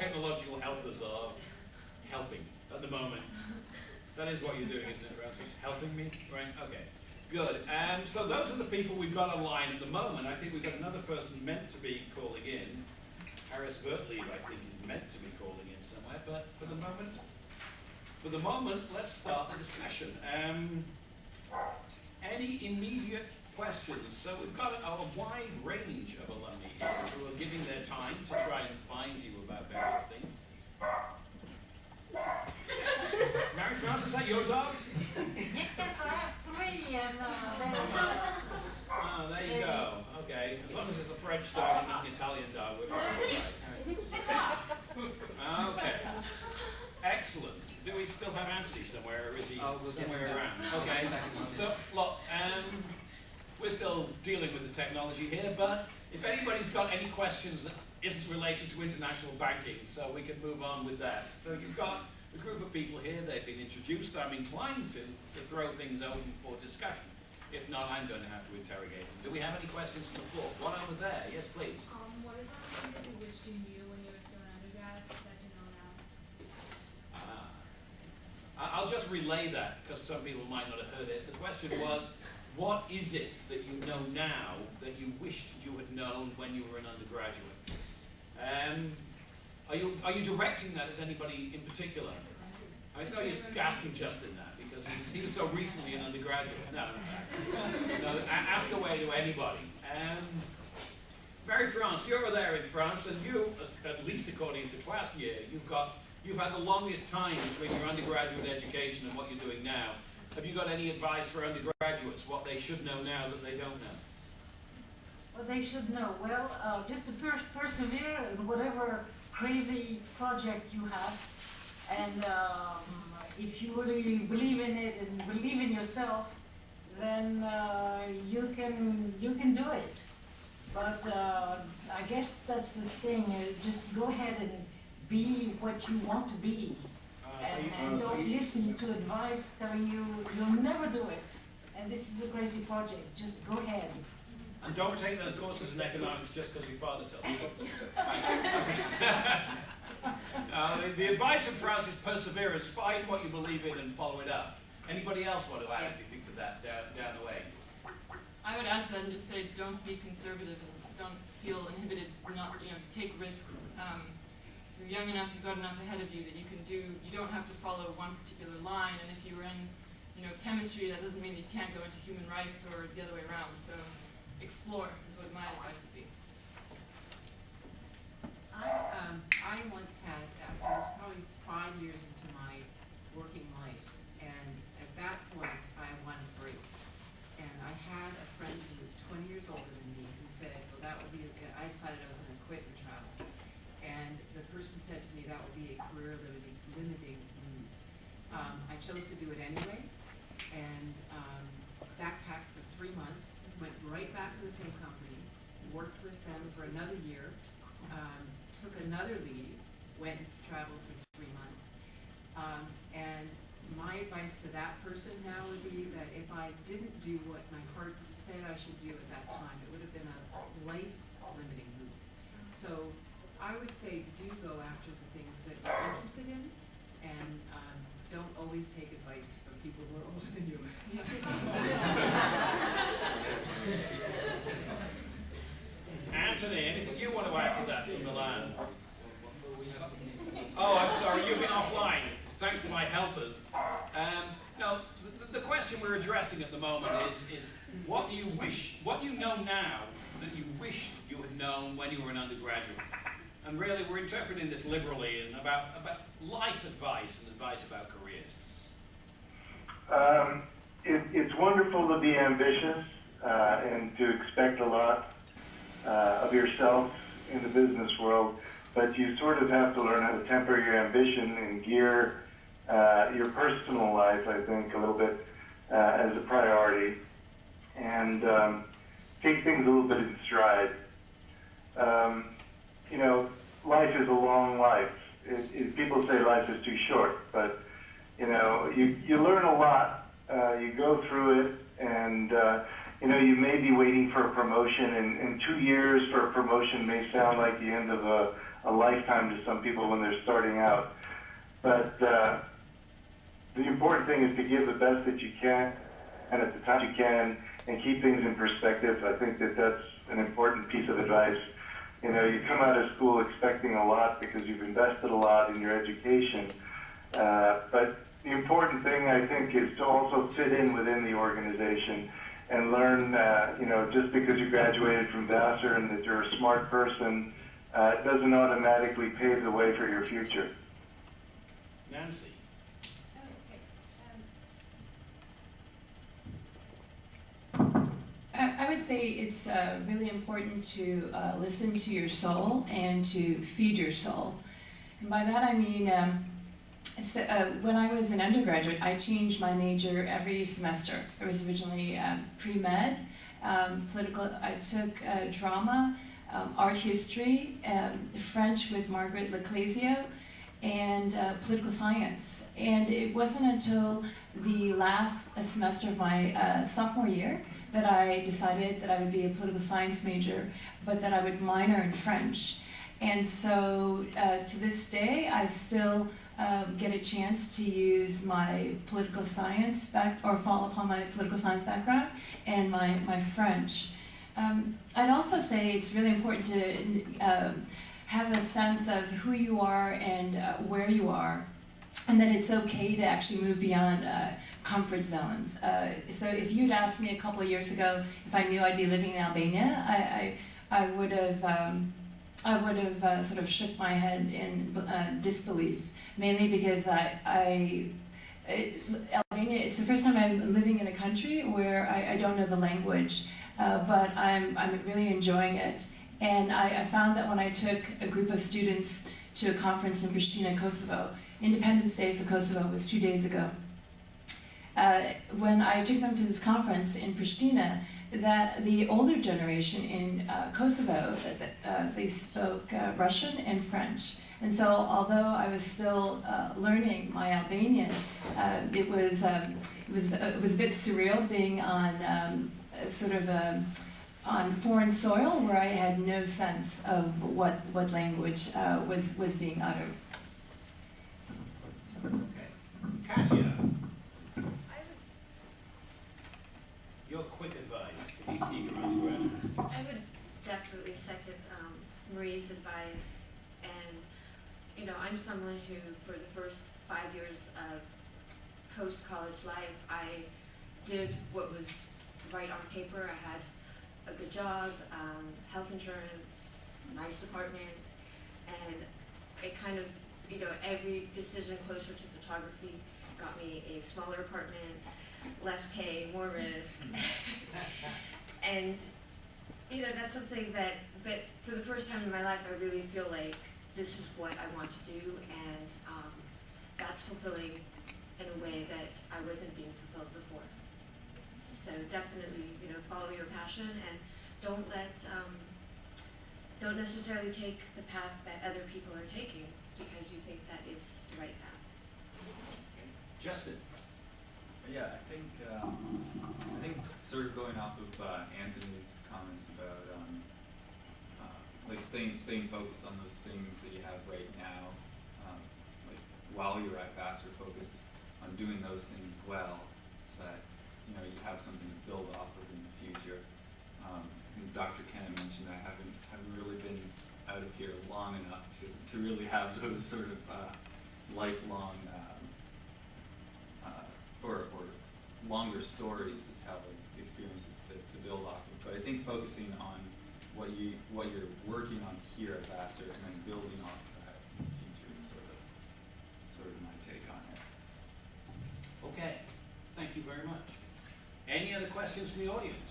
technological helpers are helping at the moment. That is what you're doing, isn't it, Francis? Helping me? Right, okay. Good. So those are the people we've got online at the moment. I think we've got another person meant to be calling in. Harris Vertlieb, I think, is meant to be calling in somewhere, but for the moment, let's start the discussion. Any immediate questions? So we've got a wide range of alumni here who are giving their time to try and find you about various things. Mary France, is that your dog? Yes, I have three, and oh, there you go. Okay, as long as it's a French dog and not an Italian dog, we're all right. Okay, excellent. Do we still have Anthony somewhere, or is he somewhere around? Okay, so look, we're still dealing with the technology here, but if anybody's got any questions that isn't related to international banking, so we can move on with that. So you've got a group of people here, they've been introduced. I'm inclined to throw things open for discussion. If not, I'm going to have to interrogate them. Do we have any questions from the floor? One over there. Yes, please. What is something that you wished you knew when you were still an undergrad that you know now? I'll just relay that, because some people might not have heard it. The question was, what is it that you know now that you wished you had known when you were an undergraduate? Are you directing that at anybody in particular? I saw you asking Justin that, because he was so recently an undergraduate. No, ask away to anybody. Mary France, you're there in France, and you, at least according to class year, you've had the longest time between your undergraduate education and what you're doing now. Have you got any advice for undergraduates, what they should know now that they don't know? what they should know. Well, just to persevere in whatever crazy project you have, and if you really believe in it and believe in yourself, then you can do it. But I guess that's the thing. Just go ahead and be what you want to be, and don't listen to advice telling you you'll never do it. And this is a crazy project. Just go ahead. And don't take those courses in economics just because your father tells you. The advice from France is perseverance. Find what you believe in and follow it up. Anybody else want to add anything to that down the way? I would add to that and just say, don't be conservative and don't feel inhibited to not, take risks. You're young enough, you've got enough ahead of you that you can do. You don't have to follow one particular line. And if you were in, chemistry, that doesn't mean that you can't go into human rights or the other way around. So explore is what my advice would be. I once had, I was probably 5 years into my working life, and at that point I wanted a break. And I had a friend who was 20 years older than me who said, well, that would be, I decided I was going to quit and travel. And the person said to me that would be a career limiting move. I chose to do it anyway, and backpacked for 3 months, went right back to the same company, worked with them for another year, took another leave, went and traveled for 3 months. And my advice to that person now would be that if I didn't do what my heart said I should do at that time, it would have been a life-limiting move. So I would say do go after the things that you're interested in, and don't always take advice from people who are older than you. Anthony, anything you want to add to that from the land? Oh, I'm sorry, you've been offline. Thanks to my helpers. No, the question we're addressing at the moment is what do you know now that you wished you had known when you were an undergraduate? And really, we're interpreting this liberally and about life advice and advice about careers. It's wonderful to be ambitious and to expect a lot of yourself in the business world, but you sort of have to learn how to temper your ambition and gear your personal life, I think, a little bit as a priority, and take things a little bit in stride. Life is a long life. People say life is too short, but you learn a lot. You go through it, and you may be waiting for a promotion, and 2 years for a promotion may sound like the end of a lifetime to some people when they're starting out. But the important thing is to give the best that you can and at the time you can and keep things in perspective. I think that that's an important piece of advice. You know, you come out of school expecting a lot because you've invested a lot in your education. But the important thing, I think, is to also fit in within the organization and learn, you know, just because you graduated from Vassar and that you're a smart person, it doesn't automatically pave the way for your future. Nancy. I would say it's really important to listen to your soul and to feed your soul. And by that I mean, when I was an undergraduate, I changed my major every semester. I was originally pre-med, political. I took drama, art history, French with Margaret Leclésio, and political science. And it wasn't until the last semester of my sophomore year that I decided that I would be a political science major, but that I would minor in French. And so to this day, I still get a chance to use my political science or fall upon my political science background and my French. I'd also say it's really important to have a sense of who you are and where you are, and that it's okay to actually move beyond comfort zones. So if you'd asked me a couple of years ago if I knew I'd be living in Albania, I would have sort of shook my head in disbelief, mainly because Albania, it's the first time I'm living in a country where I don't know the language, but I'm really enjoying it. And I found that when I took a group of students to a conference in Pristina, Kosovo, Independence Day for Kosovo was 2 days ago. When I took them to this conference in Pristina, that the older generation in Kosovo, they spoke Russian and French. And so although I was still learning my Albanian, it was a bit surreal being on on foreign soil where I had no sense of what language was being uttered. Okay. Katya. Your quick advice to these eager undergraduates. I would definitely second Marie's advice. And, you know, I'm someone who, for the first 5 years of post-college life, I did what was right on paper. I had a good job, health insurance, nice apartment, and it kind of, you know, every decision closer to photography got me a smaller apartment, less pay, more risk. And, you know, that's something that, but for the first time in my life, I really feel like this is what I want to do, and that's fulfilling in a way that I wasn't being fulfilled before. So definitely, you know, follow your passion and don't necessarily take the path that other people are taking because you think that it's the right path. Justin. Yeah, I think sort of going off of Anthony's comments about like staying focused on those things that you have right now, like while you're at Vassar, focus on doing those things well, so that you know you have something to build off of in the future. I think Dr. Kenna mentioned I haven't really been out of here long enough to really have those sort of lifelong or longer stories to tell, experiences to build off of. But I think focusing on what you're working on here at Vassar and then building off of that in the future is sort of my take on it. Okay. Thank you very much. Any other questions from the audience?